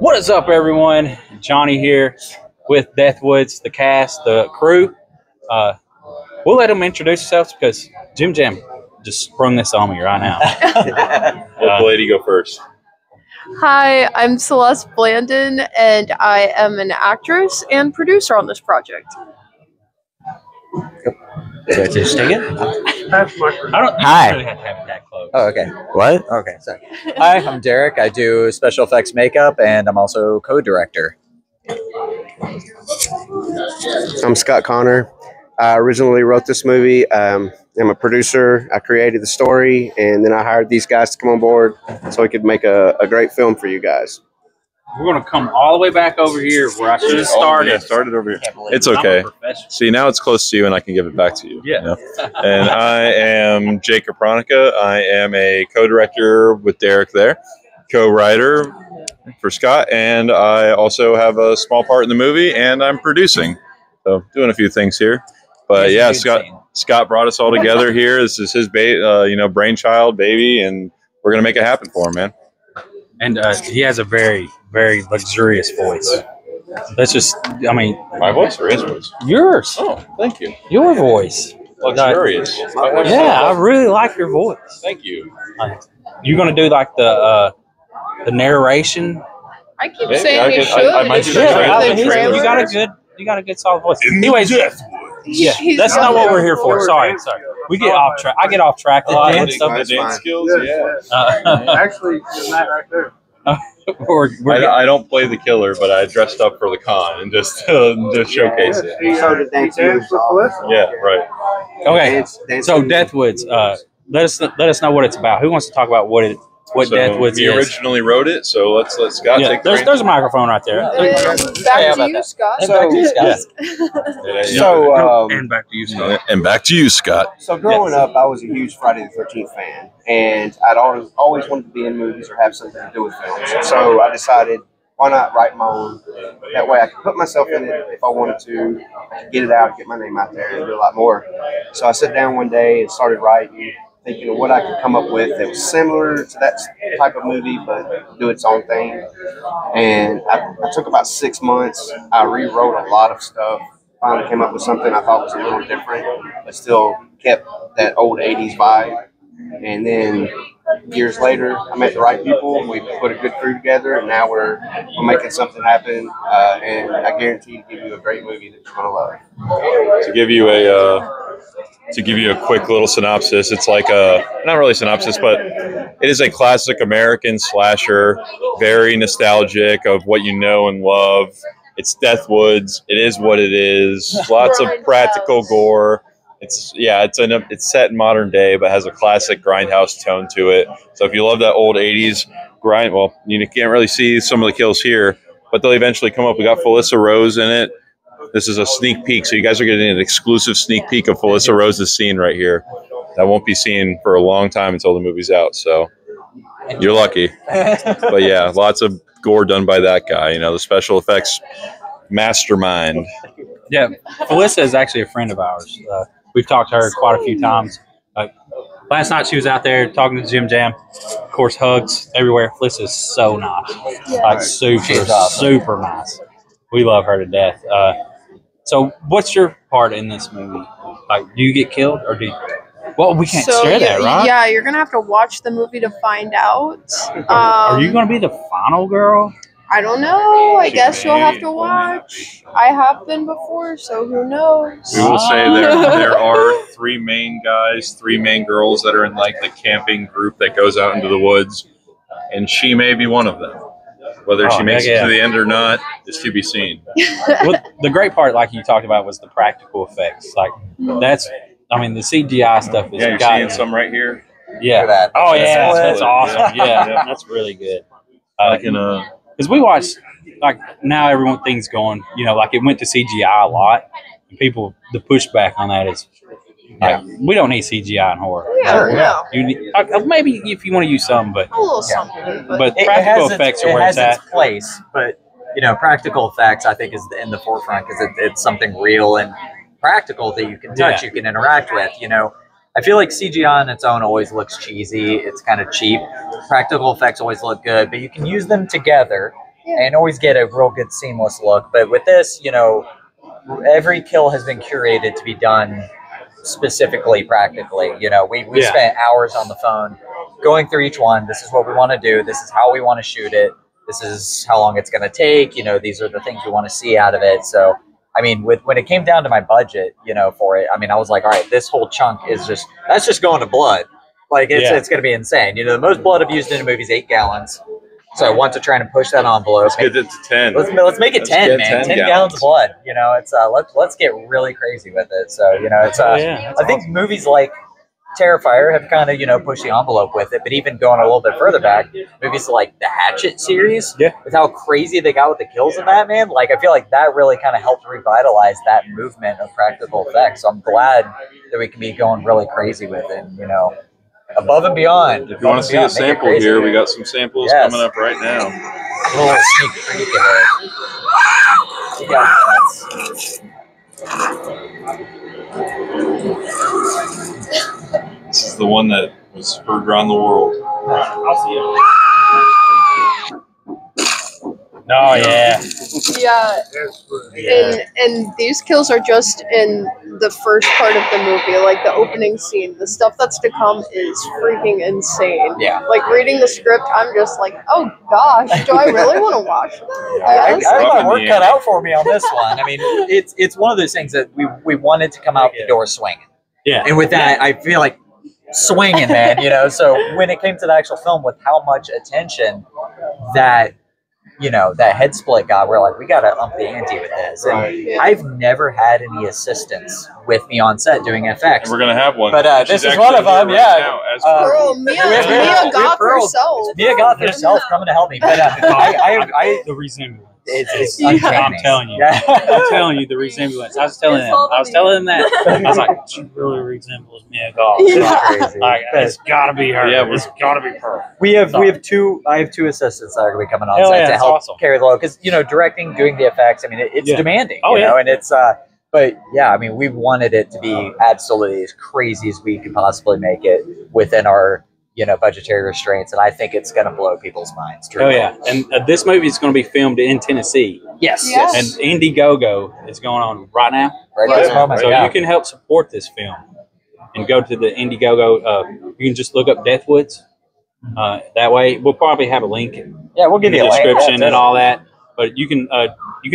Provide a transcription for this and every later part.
What is up, everyone? Johnny here with Deathwoods, the cast, the crew. We'll let them introduce themselves because Jim Jam just sprung this on me right now. Let the lady go first. Hi, I'm Celeste Blandon, and I am an actress and producer on this project. So just take it. Hi. Really have to have it that close. Oh, okay. What? Okay, sorry. Hi, I'm Derek. I do special effects makeup, and I'm also co-director. I'm Scott Connor. I originally wrote this movie. I'm a producer. I created the story, and then I hired these guys to come on board so we could make a great film for you guys. We're going to come all the way back over here where I should have started. Yeah, started over here. It's okay. See, now it's close to you, and I can give it back to you. Yeah. You know? And I am Jake Capronica. I am a co-director with Derek there, co-writer for Scott, and I also have a small part in the movie, and I'm producing. So doing a few things here. But yeah, Scott brought us all together here. This is his brainchild, baby, and we're going to make it happen for him, man. And he has a very, very luxurious voice. That's just, I mean... My voice or his voice? Yours. Oh, thank you. Your voice. Luxurious. I really like your voice. Thank you. You're going to do like the narration? I keep Maybe saying I you could- I might should. do that. You got a good solid voice. In the Anyways, Deathwoods. yeah, He's that's not what we're here for. Sorry. We get off track. I get off track. The Dance dance stuff. skills, yeah. Actually, that right there. I don't play the killer, but I dressed up for the con and just showcase it. So the dance Yeah, right. Okay, so Deathwoods. Let us know what it's about. Who wants to talk about what So Deathwoods he is? originally wrote it, so let's Scott Yeah, take the reins. there's a microphone right there. Back to you, Scott. Back to you, Scott. And back to you, Scott. And back to you, Scott. So growing up, I was a huge Friday the 13th fan, and I'd always wanted to be in movies or have something to do with films. So I decided, why not write my own? That way I could put myself in it if I wanted to, I could get it out, get my name out there, and do a lot more. So I sat down one day and started writing, thinking of what I could come up with that was similar to that type of movie, but do its own thing. And I took about 6 months. I rewrote a lot of stuff. Finally came up with something I thought was a little different, but still kept that old 80s vibe. And then years later, I met the right people. We put a good crew together, and now we're making something happen. And I guarantee to give you a great movie that you're going to love. To give you a quick little synopsis, it's like not really synopsis, but it is a classic American slasher, very nostalgic of what you know and love. It's Deathwoods. It is what it is. Lots of practical gore. It's set in modern day, but has a classic grindhouse tone to it. So if you love that old 80s grind, well, you can't really see some of the kills here, but they'll eventually come up. We got Felissa Rose in it. This is a sneak peek, so you guys are getting an exclusive sneak peek of Felissa Rose's scene right here. That won't be seen for a long time until the movie's out, so you're lucky. But yeah, lots of gore done by that guy, the special effects mastermind. Yeah, Felissa is actually a friend of ours. We've talked to her quite a few times. Last night she was out there talking to Jim Jam. Of course, hugs everywhere. Felissa is so nice. Like super nice. We love her to death. So what's your part in this movie? Like, do you get killed or do you... Well, we can't share that, right? Yeah, you're going to have to watch the movie to find out. Are you going to be the final girl? I don't know. I guess you'll have to watch. I have been before, so who knows? We will say there are 3 main guys, 3 main girls that are in like the camping group that goes out into the woods, and she may be one of them. Whether she makes it to the end or not is to be seen. Well, the great part, like you talked about, was the practical effects. Like the CGI stuff is. Yeah, you're seeing some right here. Yeah. Oh yeah, that's awesome. Yeah, that's really good. Because we watch, like now everything's going, like it went to CGI a lot. And people, the pushback on that is, we don't need CGI in horror. Yeah, You need, maybe if you want to use some, but a little something. But practical effects are where it's at. It has its place, but practical effects I think is in the forefront because it's something real and practical that you can touch, you can interact with. I feel like CGI on its own always looks cheesy. It's kind of cheap. Practical effects always look good, but you can use them together and always get a real good seamless look. But with this, you know, every kill has been curated to be done specifically practically. You know, we spent hours on the phone going through each one. This is what we want to do. This is how we want to shoot it. This is how long it's going to take. You know, these are the things we want to see out of it. So, I mean, when it came down to my budget, you know, for it, I mean, I was like, all right, this whole chunk is that's just going to blood. Like, it's going to be insane. You know, the most blood I've used in a movie is 8 gallons. So I want to try and push that envelope. Let's get it to 10. Let's make it 10, man. 10 gallons of blood. You know, it's let's get really crazy with it. So, you know, it's I think movies like Terrifier have kind of, you know, pushed the envelope with it, but even going a little bit further back, movies like the Hatchet series, with how crazy they got with the kills in that, man, like I feel like that really kind of helped revitalize that movement of practical effects. So I'm glad that we can be going really crazy with it, you know, above and beyond. If you want to see a sample here, we got some samples coming up right now. A little sneak peek of it. You got This is the one that was heard around the world. I'll see you. Oh yeah. Yeah. And these kills are just in the first part of the movie, like the opening scene. The stuff that's to come is freaking insane. Yeah. Like reading the script, I'm just like, oh gosh, do I really want to watch that? I have my work cut out for me on this one. I mean, it's one of those things that we wanted to come out the door swinging. Yeah. And with that, I feel like swinging, man, you know. So when it came to the actual film, with how much attention that, you know, that head split got, we're like, we got to up the ante with this. And I've never had any assistants with me on set doing FX. And we're going to have one. But this is one of them, Mia Goth herself. Mia Goth herself coming to help me. But the resemblance. It's I'm telling you. I'm telling you the resemblance. I was telling him that. I was like, she really resembles Mia Goth. Crazy. Like, it's gotta be her. Yeah, it's gotta be her. I have 2 assistants that are gonna be coming on set to help carry the load. Because, you know, directing, doing the effects, I mean, it's demanding. You know, and it's but yeah, I mean, we wanted it to be absolutely as crazy as we could possibly make it within our, you know, budgetary restraints, and I think it's going to blow people's minds. Truly. Oh yeah, and this movie is going to be filmed in Tennessee. Yes. And Indiegogo is going on right now. Right at this moment. So you can help support this film and go to the Indiegogo. You can just look up Deathwoods. That way, we'll probably have a link. Yeah, we'll give you a description and all that. But you can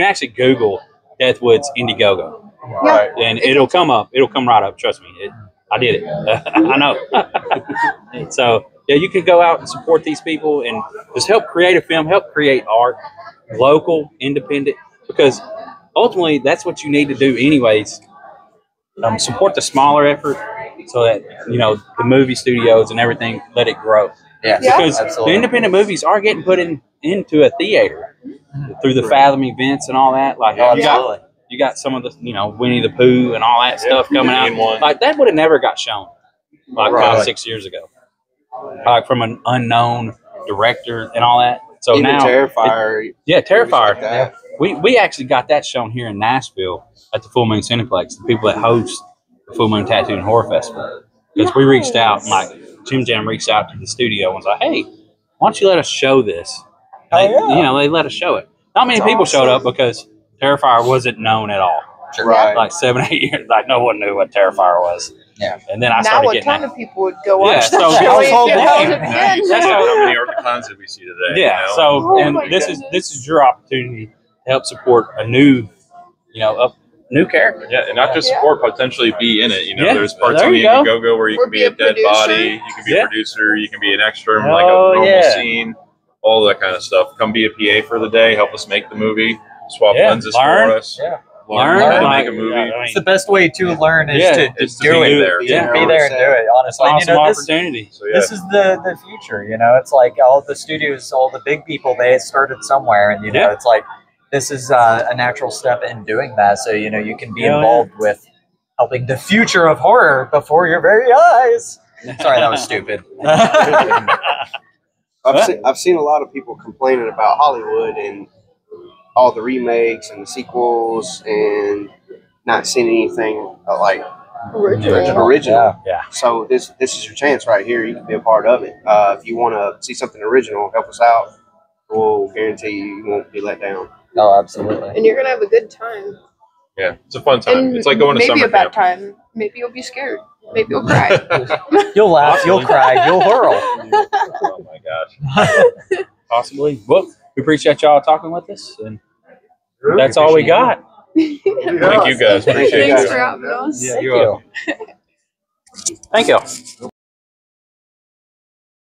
actually Google Deathwoods Indiegogo. Right. And it'll come up. It'll come right up. Trust me. I did it. I know. So, yeah, you can go out and support these people and just help create a film, help create art, local, independent, because ultimately that's what you need to do anyways. Support the smaller effort so that, you know, the movie studios and everything, let it grow. Yeah, because absolutely. the independent movies are getting put into a theater through the Fathom events and all that. Like, you got some of the, you know, Winnie the Pooh and all that stuff coming out. Like, that would have never got shown like 5 or 6 years ago. Like, from an unknown director and all that. So even now, Terrifier. Terrifier. Like we actually got that shown here in Nashville at the Full Moon Cineplex. The people that host the Full Moon Tattoo and Horror Festival. Because we reached out, and like Jim Jam reached out to the studio and was like, "Hey, why don't you let us show this?" You know, they let us show it. Not many people showed up because Terrifier wasn't known at all. Right. Like 7, 8 years, like no one knew what Terrifier was. Yeah. And then I Now started a getting ton of people would go watch so that show. household and name. again. How many Archicons did we see today? Yeah. You know? So, and my this goodness. is your opportunity to help support a new, you know, a new character. Yeah, and not just support, potentially be in it. You know, Yeah, there's parts there on the you go. Indiegogo where you Or can be be a a dead producer. body, you can be Yeah. a producer, you can be an extra in Oh, like a normal yeah. scene, all that kind of stuff. Come be a PA for the day, help us make the movie, swap Yeah, lenses learn. for us. Yeah. Learn how to like, make a movie. I mean, It's the best way to learn is to It's to do be it. there. Yeah. Be there and do it, honestly. And, awesome opportunity. So, yeah. This is the future, you know. It's like all the studios, all the big people, they started somewhere, and you know, Yeah. it's like this is a natural step in doing that. So you know, you can be Hell involved with helping the future of horror before your very eyes. Sorry, that was stupid. I've seen a lot of people complaining about Hollywood and all the remakes and the sequels and not seeing anything like original. Yeah. So this is your chance right here. You can be a part of it. If you want to see something original, help us out. will guarantee you won't be let down. Oh, absolutely. And you're gonna have a good time. Yeah, it's a fun time. And It's like going to maybe summer a bad camp. time. Maybe you'll be scared. Maybe you'll cry. You'll laugh, you'll cry, you'll hurl. Oh my gosh. Possibly. Well, we appreciate y'all talking with us, and that's all we got. Thank you guys. Appreciate Thanks it. for having us. Yeah, Thank you're you. welcome. Thank you.